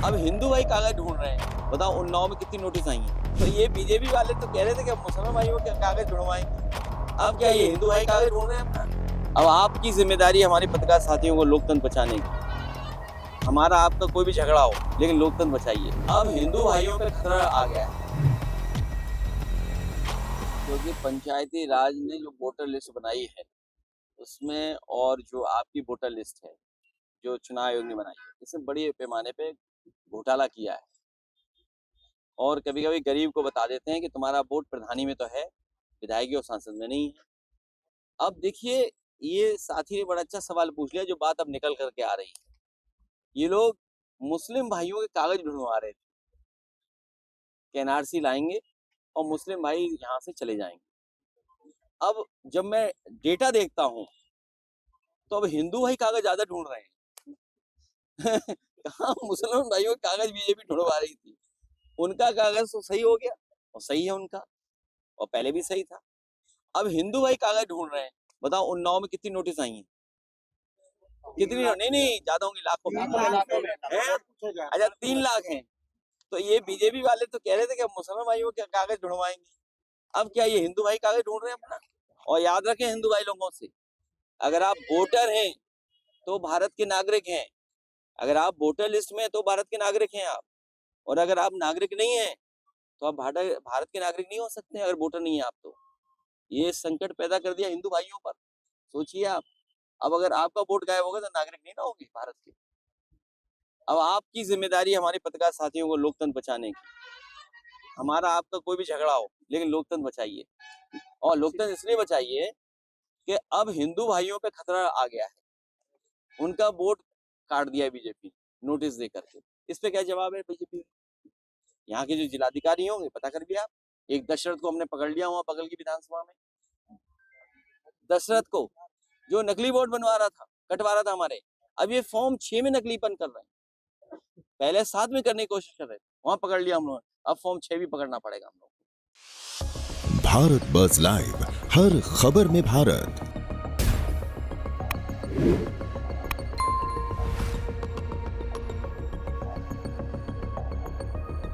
अब हिंदू भाई कागज ढूंढ रहे हैं, बताओ उन्नाव में कितनी नोटिस आई हैं। तो ये बीजेपी वाले तो कह रहे थे कि मुसलमान भाइयों के कागज ढूंढवाएंगे। अब क्या ये हिंदू भाई कागज ढूंढ रहे हैं अपना। अब आपकी जिम्मेदारी हमारे पत्रकार साथियों को लोकतंत्र बचाने की। हमारा आपका कोई भी झगड़ा हो, लेकिन लोकतंत्र बचाइए। अब हिंदू भाइयों पे खतरा आ गया है, क्योंकि पंचायती राज ने जो वोटर लिस्ट बनाई है उसमें, और जो आपकी वोटर लिस्ट है जो चुनाव आयोग ने बनाई है, इसमें बड़े पैमाने पे घोटाला किया है। और कभी कभी गरीब को बता देते हैं कि तुम्हारा वोट प्रधानी में तो है, विधायकी और सांसद में नहीं है। अब देखिए, ये साथी ने बड़ा अच्छा सवाल पूछ लिया, जो बात अब निकल करके आ रही है। ये लोग मुस्लिम भाइयों के कागज ढूंढवा रहे थे कि एनआरसी लाएंगे और मुस्लिम भाई यहाँ से चले जाएंगे। अब जब मैं डेटा देखता हूँ तो अब हिंदू भाई कागज ज्यादा ढूंढ रहे हैं। कहाँ मुसलमान भाइयों के कागज बीजेपी ढूंढवा रही थी। उनका कागज तो सही हो गया, और सही है उनका, और पहले भी सही था। अब हिंदू भाई कागज ढूंढ रहे हैं, बताओ उन्नाव में कितनी नोटिस आई हैं। कितनी? नहीं, ज्यादा होंगी, लाखों में हैं? अच्छा, 3 लाख हैं। तो ये बीजेपी वाले तो कह रहे थे कि मुसलमान भाइयों के कागज ढूंढवाएंगे। अब क्या ये हिंदू भाई कागज ढूंढ रहे हैं अपना। और याद रखें हिंदू भाई लोगों से, अगर आप वोटर हैं तो भारत के नागरिक हैं। अगर आप वोटर लिस्ट में हैं तो भारत के नागरिक हैं आप, और अगर आप नागरिक नहीं हैं तो आप भारत के नागरिक नहीं हो सकते अगर वोटर नहीं है आप। तो ये संकट पैदा कर दिया हिंदू भाइयों पर। सोचिए आप, अब अगर आपका वोट गायब होगा तो नागरिक नहीं ना होंगे भारत के। अब आपकी जिम्मेदारी हमारे पत्रकार साथियों को लोकतंत्र बचाने की। हमारा आपका कोई भी झगड़ा हो, लेकिन लोकतंत्र बचाइए। और लोकतंत्र इसलिए बचाइए कि अब हिंदू भाइयों पे खतरा आ गया है। उनका वोट काट दिया है बीजेपी नोटिस दे करके। इस पे क्या जवाब है बीजेपी? यहाँ के जो जिलाधिकारी होंगे, पता कर लिया आप, एक दशरथ को हमने पकड़ लिया वहां बगल की विधानसभा में। दशरथ को, जो नकली वोट बनवा रहा था, कटवा रहा था हमारे। अब ये फॉर्म 6 में नकलीपन कर रहे हैं, पहले 7 में करने की कोशिश कर रहे थे, वहां पकड़ लिया हम लोगों ने। अब फॉर्म 6 भी पकड़ना पड़ेगा हम लोग को। भारत बज़ लाइव, हर खबर में भारत।